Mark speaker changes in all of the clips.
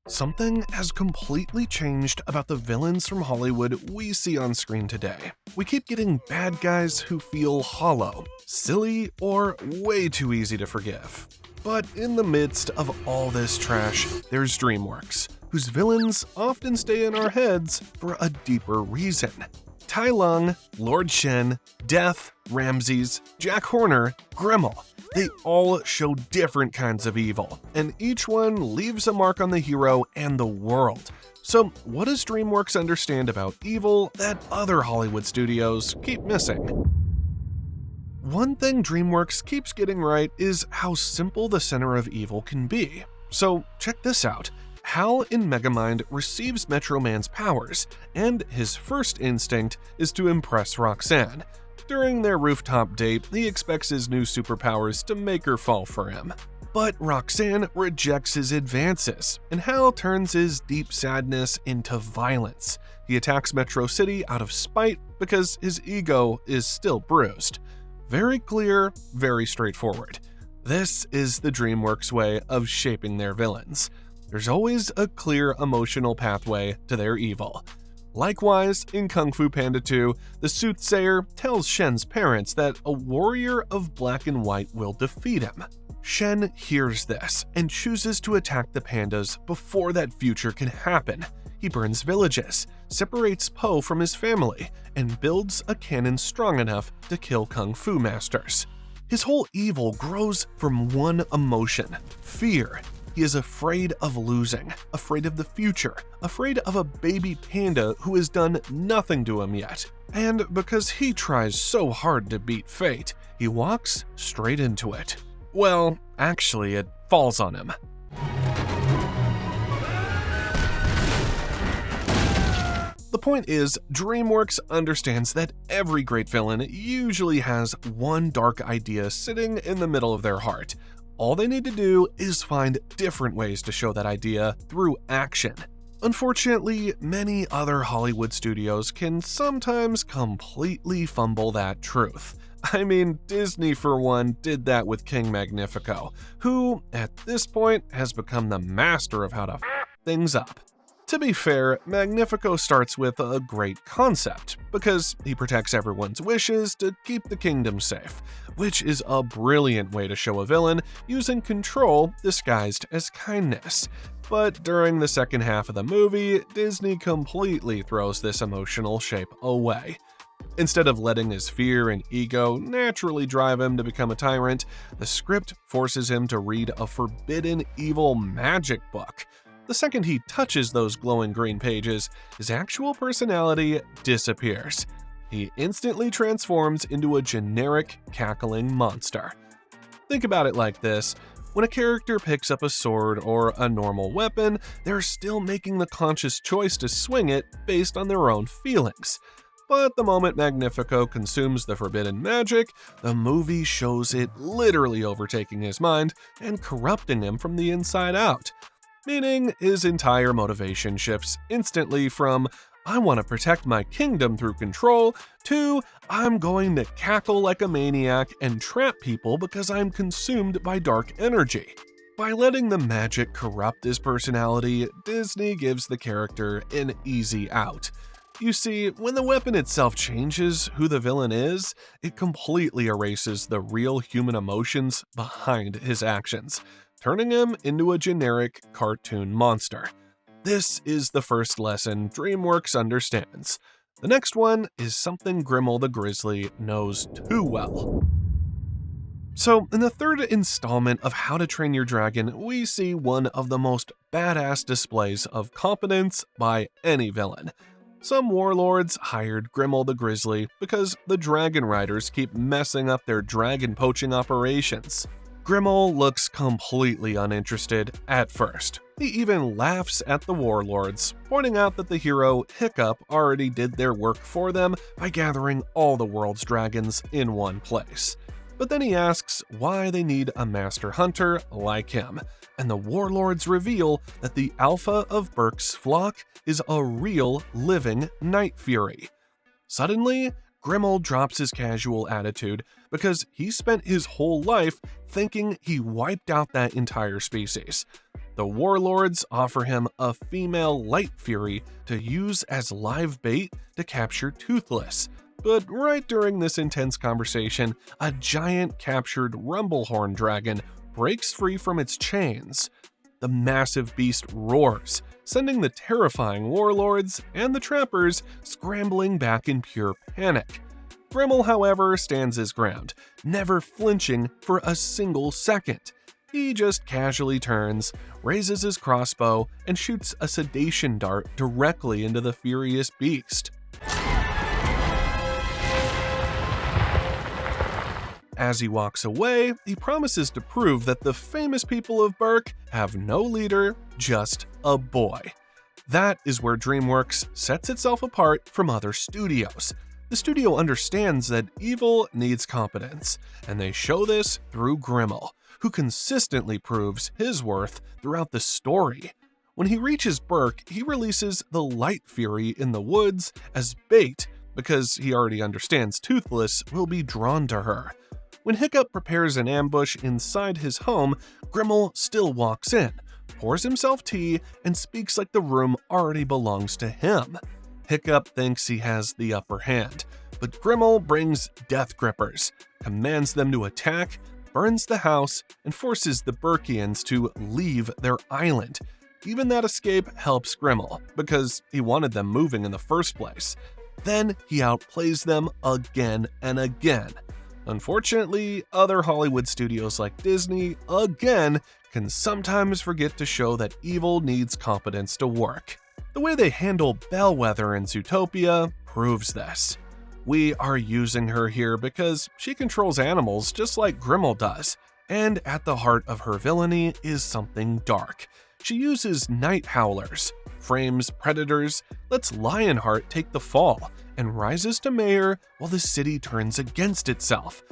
Speaker 1: Something has completely changed about the villains from Hollywood we see on screen today. We keep getting bad guys who feel hollow, silly, or way too easy to forgive. But in the midst of all this trash, there's DreamWorks, whose villains often stay in our heads for a deeper reason. Tai Lung, Lord Shen, Death, Ramses, Jack Horner, Grimmel. They all show different kinds of evil, and each one leaves a mark on the hero and the world. So what does DreamWorks understand about evil that other Hollywood studios keep missing? One thing DreamWorks keeps getting right is how simple the center of evil can be. So check this out. Hal in Megamind receives Metro Man's powers, and his first instinct is to impress Roxanne. During their rooftop date, he expects his new superpowers to make her fall for him. But Roxanne rejects his advances, and Hal turns his deep sadness into violence. He attacks Metro City out of spite because his ego is still bruised. Very clear, very straightforward. This is the DreamWorks way of shaping their villains. There's always a clear emotional pathway to their evil. Likewise, in Kung Fu Panda 2, the soothsayer tells Shen's parents that a warrior of black and white will defeat him. Shen hears this and chooses to attack the pandas before that future can happen. He burns villages, separates Po from his family, and builds a cannon strong enough to kill Kung Fu masters. His whole evil grows from one emotion: fear. He is afraid of losing, afraid of the future, afraid of a baby panda who has done nothing to him yet. And because he tries so hard to beat fate, he walks straight into it. Well, actually, it falls on him. The point is, DreamWorks understands that every great villain usually has one dark idea sitting in the middle of their heart. All they need to do is find different ways to show that idea through action. Unfortunately, many other Hollywood studios can sometimes completely fumble that truth. I mean, Disney for one did that with King Magnifico, who, at this point, has become the master of how to f things up. To be fair, Magnifico starts with a great concept, because he protects everyone's wishes to keep the kingdom safe, which is a brilliant way to show a villain using control disguised as kindness. But during the second half of the movie, Disney completely throws this emotional shape away. Instead of letting his fear and ego naturally drive him to become a tyrant, the script forces him to read a forbidden evil magic book. The second he touches those glowing green pages, his actual personality disappears. He instantly transforms into a generic, cackling monster. Think about it like this. When a character picks up a sword or a normal weapon, they're still making the conscious choice to swing it based on their own feelings. But the moment Magnifico consumes the forbidden magic, the movie shows it literally overtaking his mind and corrupting him from the inside out. Meaning his entire motivation shifts instantly from "I want to protect my kingdom through control" to "I'm going to cackle like a maniac and trap people because I'm consumed by dark energy." By letting the magic corrupt his personality, Disney gives the character an easy out. You see, when the weapon itself changes who the villain is, it completely erases the real human emotions behind his actions, turning him into a generic cartoon monster. This is the first lesson DreamWorks understands. The next one is something Grimmel the Grizzly knows too well. So, in the third installment of How to Train Your Dragon, we see one of the most badass displays of competence by any villain. Some warlords hired Grimmel the Grizzly because the dragon riders keep messing up their dragon poaching operations. Grimmel looks completely uninterested at first. He even laughs at the warlords, pointing out that the hero Hiccup already did their work for them by gathering all the world's dragons in one place. But then he asks why they need a master hunter like him, and the warlords reveal that the alpha of Burke's flock is a real living Night Fury. Suddenly, Grimmel drops his casual attitude because he spent his whole life thinking he wiped out that entire species. The warlords offer him a female light fury to use as live bait to capture Toothless. But right during this intense conversation, a giant captured rumblehorn dragon breaks free from its chains. The massive beast roars, sending the terrifying warlords and the trappers scrambling back in pure panic. Grimmel, however, stands his ground, never flinching for a single second. He just casually turns, raises his crossbow, and shoots a sedation dart directly into the furious beast. As he walks away, he promises to prove that the famous people of Berk have no leader, just a boy. That is where DreamWorks sets itself apart from other studios. The studio understands that evil needs competence, and they show this through Grimmel, who consistently proves his worth throughout the story. When he reaches Berk, he releases the Light Fury in the woods as bait because he already understands Toothless will be drawn to her. When Hiccup prepares an ambush inside his home, Grimmel still walks in, pours himself tea, and speaks like the room already belongs to him. Hiccup thinks he has the upper hand, but Grimmel brings Death Grippers, commands them to attack, burns the house, and forces the Berkians to leave their island. Even that escape helps Grimmel, because he wanted them moving in the first place. Then he outplays them again and again. Unfortunately, other Hollywood studios like Disney, again, can sometimes forget to show that evil needs competence to work. The way they handle Bellwether in Zootopia proves this. We are using her here because she controls animals just like Grimmel does, and at the heart of her villainy is something dark. She uses night howlers, frames predators, lets Lionheart take the fall, and rises to mayor while the city turns against itself.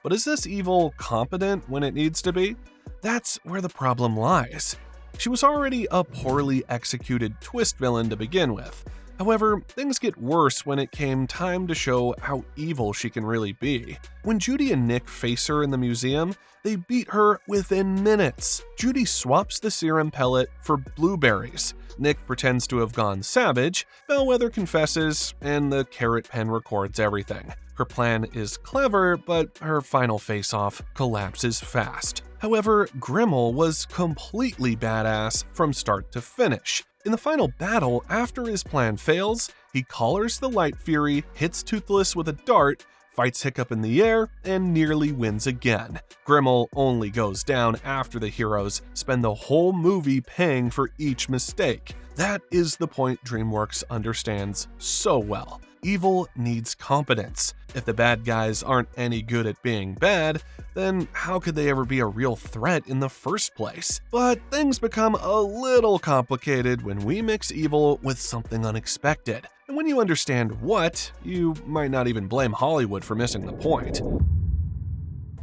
Speaker 1: But is this evil competent when it needs to be? That's where the problem lies. She was already a poorly executed twist villain to begin with. However, things get worse when it came time to show how evil she can really be. When Judy and Nick face her in the museum, they beat her within minutes. Judy swaps the serum pellet for blueberries. Nick pretends to have gone savage, Bellwether confesses, and the carrot pen records everything. Her plan is clever, but her final face-off collapses fast. However, Grimmel was completely badass from start to finish. In the final battle, after his plan fails, he collars the Light Fury, hits Toothless with a dart, fights Hiccup in the air, and nearly wins again. Grimmel only goes down after the heroes spend the whole movie paying for each mistake. That is the point DreamWorks understands so well. Evil needs competence. If the bad guys aren't any good at being bad, then how could they ever be a real threat in the first place? But things become a little complicated when we mix evil with something unexpected. And when you understand what, you might not even blame Hollywood for missing the point.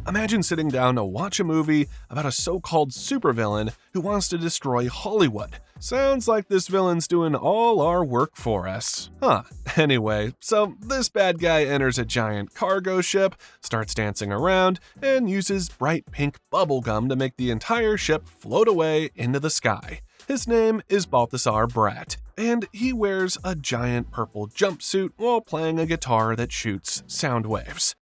Speaker 1: Imagine sitting down to watch a movie about a so-called supervillain who wants to destroy Hollywood. Sounds like this villain's doing all our work for us. Anyway, so this bad guy enters a giant cargo ship, starts dancing around, and uses bright pink bubblegum to make the entire ship float away into the sky. His name is Balthazar Bratt, and he wears a giant purple jumpsuit while playing a guitar that shoots sound waves.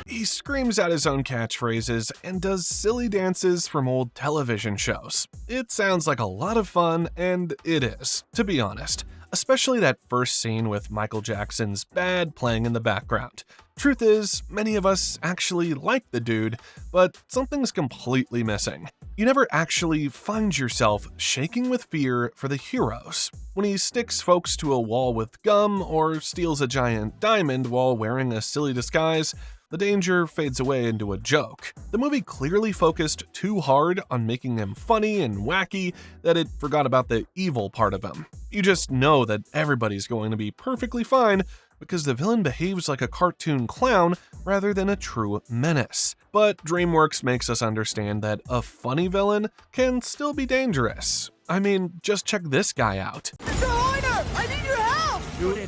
Speaker 1: He screams out his own catchphrases and does silly dances from old television shows. It sounds like a lot of fun, and it is, to be honest, especially that first scene with Michael Jackson's Bad playing in the background. Truth is, many of us actually like the dude, but something's completely missing. You never actually find yourself shaking with fear for the heroes. When he sticks folks to a wall with gum or steals a giant diamond while wearing a silly disguise, the danger fades away into a joke. The movie clearly focused too hard on making him funny and wacky that it forgot about the evil part of him. You just know that everybody's going to be perfectly fine because the villain behaves like a cartoon clown rather than a true menace. But DreamWorks makes us understand that a funny villain can still be dangerous. I mean, just check this guy out.
Speaker 2: Mr. Horner, I need your help!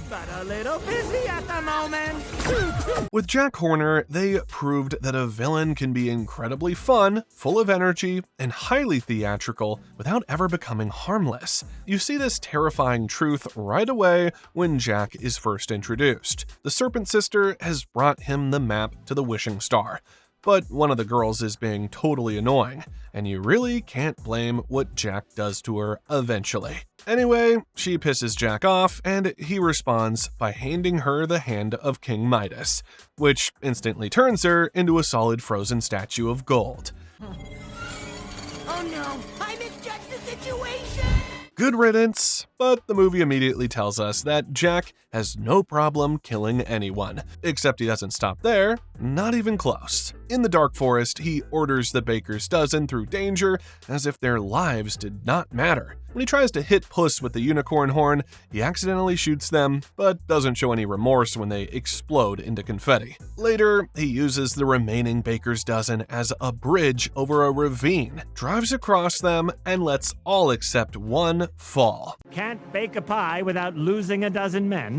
Speaker 2: But a little busy at the moment.
Speaker 1: With Jack Horner, they proved that a villain can be incredibly fun, full of energy, and highly theatrical without ever becoming harmless. You see this terrifying truth right away when Jack is first introduced. The Serpent Sister has brought him the map to the Wishing Star, but one of the girls is being totally annoying, and you really can't blame what Jack does to her eventually. Anyway, she pisses Jack off, and he responds by handing her the hand of King Midas, which instantly turns her into a solid frozen statue of gold.
Speaker 2: Oh no, I misjudged the situation!
Speaker 1: Good riddance, but the movie immediately tells us that Jack has no problem killing anyone, except he doesn't stop there, not even close. In the Dark Forest, he orders the baker's dozen through danger as if their lives did not matter. When he tries to hit Puss with the unicorn horn, he accidentally shoots them, but doesn't show any remorse when they explode into confetti. Later, he uses the remaining baker's dozen as a bridge over a ravine, drives across them, and lets all except one fall.
Speaker 2: Can't bake a pie without losing a dozen men.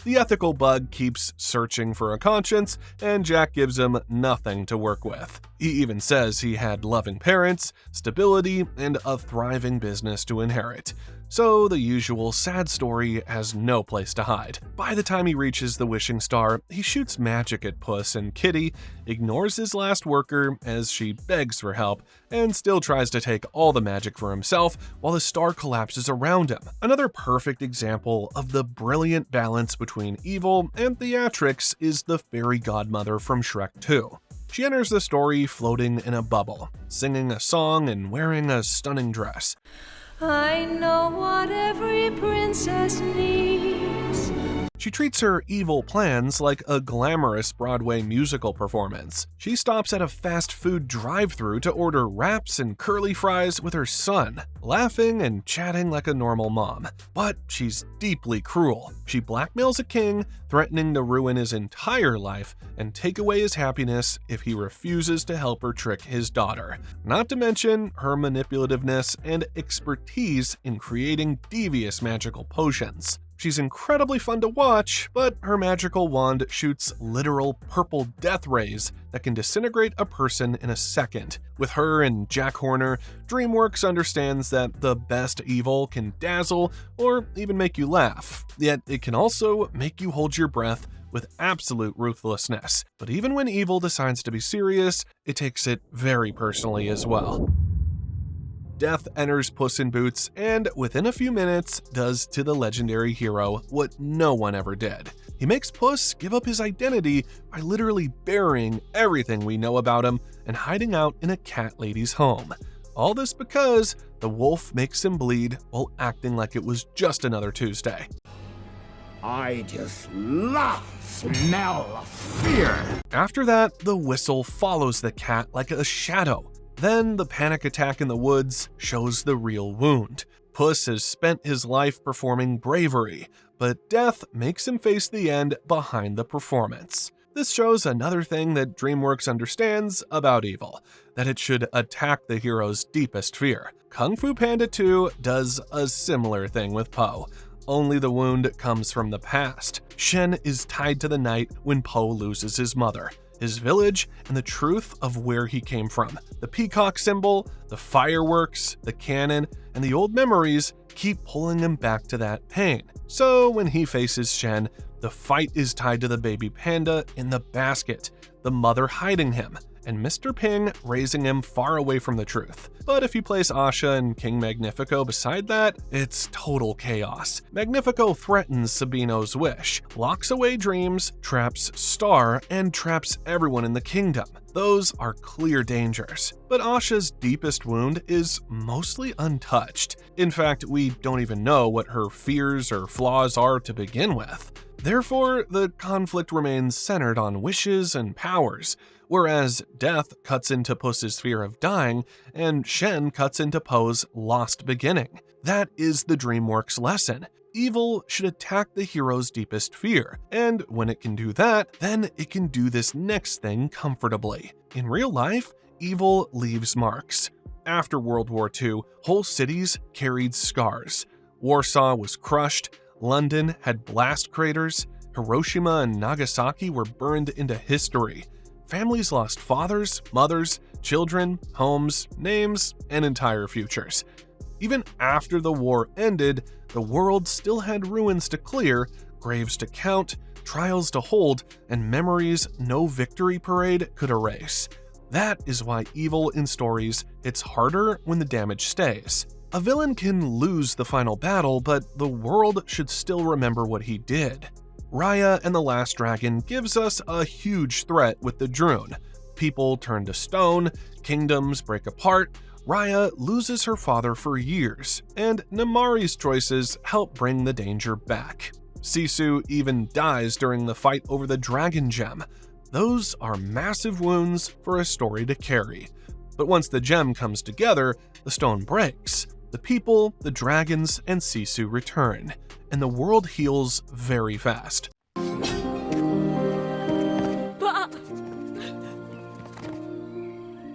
Speaker 1: The ethical bug keeps searching for a conscience, and Jack gives him nothing to work with. He even says he had loving parents, stability, and a thriving business to inherit. So the usual sad story has no place to hide. By the time he reaches the Wishing Star, he shoots magic at Puss, and Kitty ignores his last worker as she begs for help and still tries to take all the magic for himself while the star collapses around him. Another perfect example of the brilliant balance between evil and theatrics is the fairy godmother from Shrek 2. She enters the story floating in a bubble, singing a song and wearing a stunning dress.
Speaker 3: I know what every princess needs.
Speaker 1: She treats her evil plans like a glamorous Broadway musical performance. She stops at a fast food drive-thru to order wraps and curly fries with her son, laughing and chatting like a normal mom. But she's deeply cruel. She blackmails a king, threatening to ruin his entire life and take away his happiness if he refuses to help her trick his daughter. Not to mention her manipulativeness and expertise in creating devious magical potions. She's incredibly fun to watch, but her magical wand shoots literal purple death rays that can disintegrate a person in a second. With her and Jack Horner, DreamWorks understands that the best evil can dazzle or even make you laugh, yet it can also make you hold your breath with absolute ruthlessness. But even when evil decides to be serious, it takes it very personally as well. Death enters Puss in Boots and, within a few minutes, does to the legendary hero what no one ever did. He makes Puss give up his identity by literally burying everything we know about him and hiding out in a cat lady's home. All this because the wolf makes him bleed while acting like it was just another Tuesday.
Speaker 4: I just smell of fear.
Speaker 1: After that, the whistle follows the cat like a shadow. Then the panic attack in the woods shows the real wound. Puss has spent his life performing bravery, but death makes him face the end behind the performance. This shows another thing that DreamWorks understands about evil, that it should attack the hero's deepest fear. Kung Fu Panda 2 does a similar thing with Po, only the wound comes from the past. Shen is tied to the night when Po loses his mother, his village, and the truth of where he came from. The peacock symbol, the fireworks, the cannon, and the old memories keep pulling him back to that pain. So when he faces Shen, the fight is tied to the baby panda in the basket, the mother hiding him, and Mr. Ping raising him far away from the truth. But if you place Asha and King Magnifico beside that, it's total chaos. Magnifico threatens Sabino's wish, locks away dreams, traps Star, and traps everyone in the kingdom. Those are clear dangers. But Asha's deepest wound is mostly untouched. In fact, we don't even know what her fears or flaws are to begin with. Therefore, the conflict remains centered on wishes and powers, whereas death cuts into Puss's fear of dying, and Shen cuts into Po's lost beginning. That is the DreamWorks lesson. Evil should attack the hero's deepest fear, and when it can do that, then it can do this next thing comfortably. In real life, evil leaves marks. After World War II, whole cities carried scars. Warsaw was crushed, London had blast craters, Hiroshima and Nagasaki were burned into history. Families lost fathers, mothers, children, homes, names, and entire futures. Even after the war ended, the world still had ruins to clear, graves to count, trials to hold, and memories no victory parade could erase. That is why evil in stories hits harder when the damage stays. A villain can lose the final battle, but the world should still remember what he did. Raya and the Last Dragon gives us a huge threat with the Droon. People turn to stone, kingdoms break apart, Raya loses her father for years, and Namaari's choices help bring the danger back. Sisu even dies during the fight over the Dragon Gem. Those are massive wounds for a story to carry. But once the gem comes together, the stone breaks. The people, the dragons, and Sisu return, and the world heals very fast.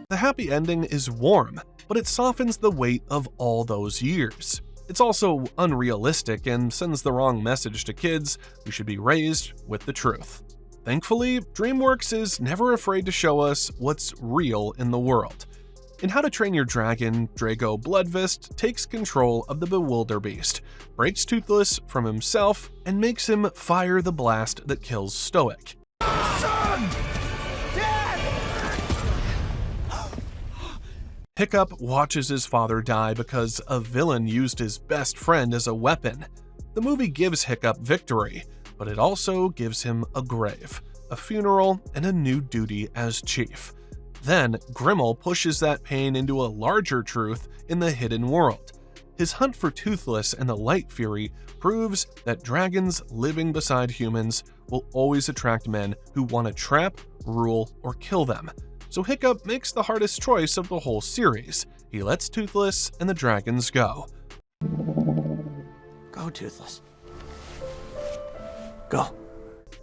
Speaker 1: The happy ending is warm, but it softens the weight of all those years. It's also unrealistic and sends the wrong message to kids who should be raised with the truth. Thankfully, DreamWorks is never afraid to show us what's real in the world. In How to Train Your Dragon, Drago Bloodfist takes control of the Bewilderbeast, breaks Toothless from himself, and makes him fire the blast that kills Stoic.
Speaker 2: Son! Dad!
Speaker 1: Hiccup watches his father die because a villain used his best friend as a weapon. The movie gives Hiccup victory, but it also gives him a grave, a funeral, and a new duty as chief. Then, Grimmel pushes that pain into a larger truth in the hidden world. His hunt for Toothless and the Light Fury proves that dragons living beside humans will always attract men who want to trap, rule, or kill them. So Hiccup makes the hardest choice of the whole series. He lets Toothless and the dragons go.
Speaker 2: Go, Toothless. Go.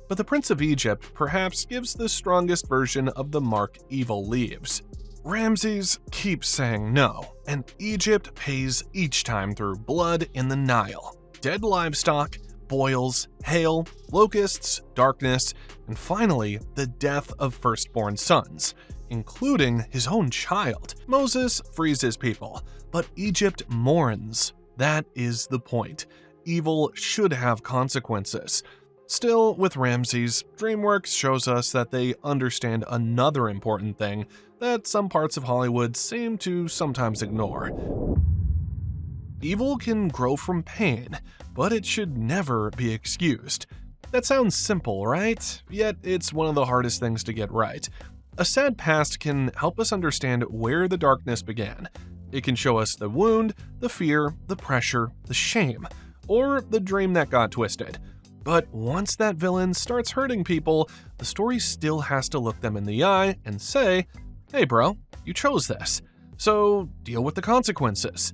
Speaker 1: But the Prince of Egypt perhaps gives the strongest version of the mark evil leaves. Ramses keeps saying no, and Egypt pays each time through blood in the Nile, dead livestock, boils, hail, locusts, darkness, and finally the death of firstborn sons, including his own child. Moses frees his people, but Egypt mourns. That is the point. Evil should have consequences. Still, with Ramses, DreamWorks shows us that they understand another important thing that some parts of Hollywood seem to sometimes ignore. Evil can grow from pain, but it should never be excused. That sounds simple, right? Yet it's one of the hardest things to get right. A sad past can help us understand where the darkness began. It can show us the wound, the fear, the pressure, the shame, or the dream that got twisted. But once that villain starts hurting people, the story still has to look them in the eye and say, hey bro, you chose this, so deal with the consequences.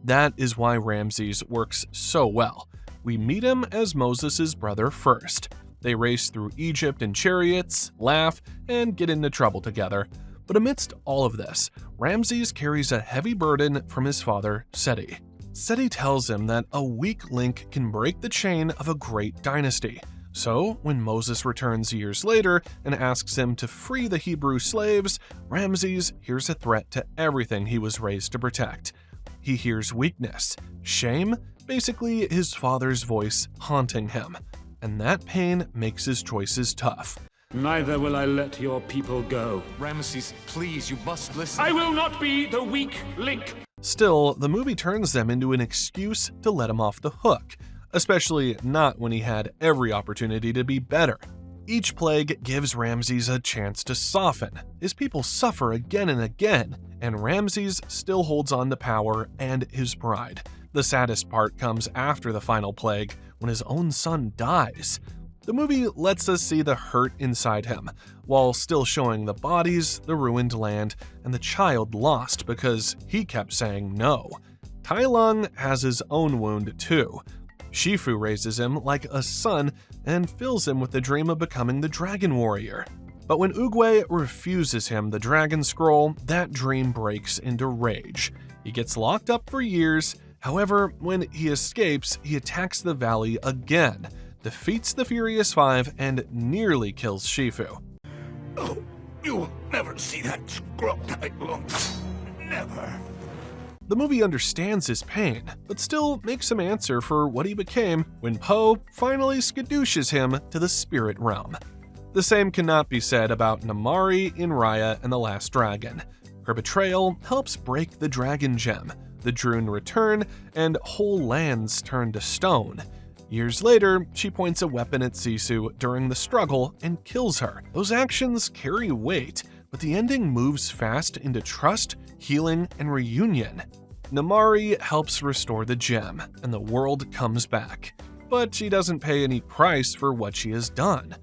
Speaker 1: That is why Ramses works so well. We meet him as Moses' brother first. They race through Egypt in chariots, laugh, and get into trouble together. But amidst all of this, Ramses carries a heavy burden from his father, Seti. Seti tells him that a weak link can break the chain of a great dynasty. So, when Moses returns years later and asks him to free the Hebrew slaves, Ramses hears a threat to everything he was raised to protect. He hears weakness, shame, basically his father's voice haunting him. And that pain makes his choices tough.
Speaker 5: Neither will I let your people go.
Speaker 6: Ramesses, please, you must listen.
Speaker 5: I will not be the weak link.
Speaker 1: Still, the movie turns them into an excuse to let him off the hook, especially not when he had every opportunity to be better. Each plague gives Ramses a chance to soften. His people suffer again and again, and Ramses still holds on to power and his pride. The saddest part comes after the final plague, when his own son dies. The movie lets us see the hurt inside him, while still showing the bodies, the ruined land, and the child lost because he kept saying no. Tai Lung has his own wound too. Shifu raises him like a son and fills him with the dream of becoming the Dragon Warrior. But when Oogway refuses him the Dragon Scroll, that dream breaks into rage. He gets locked up for years, However, when he escapes, he attacks the valley again, defeats the Furious Five, and nearly kills Shifu.
Speaker 4: Oh, you will never see that scrub alone. Never.
Speaker 1: The movie understands his pain, but still makes him answer for what he became when Po finally skadooshes him to the spirit realm. The same cannot be said about Namaari in Raya and the Last Dragon. Her betrayal helps break the dragon gem, the Droon return, and whole lands turn to stone. Years later, she points a weapon at Sisu during the struggle and kills her. Those actions carry weight, but the ending moves fast into trust, healing, and reunion. Namaari helps restore the gem, and the world comes back. But she doesn't pay any price for what she has done.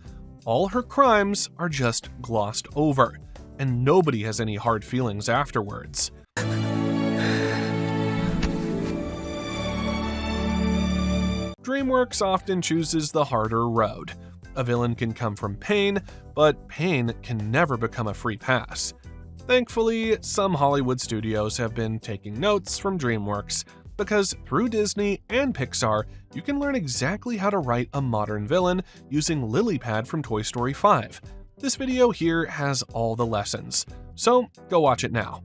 Speaker 1: All her crimes are just glossed over, and nobody has any hard feelings afterwards. DreamWorks often chooses the harder road. A villain can come from pain, but pain can never become a free pass. Thankfully, some Hollywood studios have been taking notes from DreamWorks, because through Disney and Pixar, you can learn exactly how to write a modern villain using Lilypad from Toy Story 5. This video here has all the lessons, so go watch it now.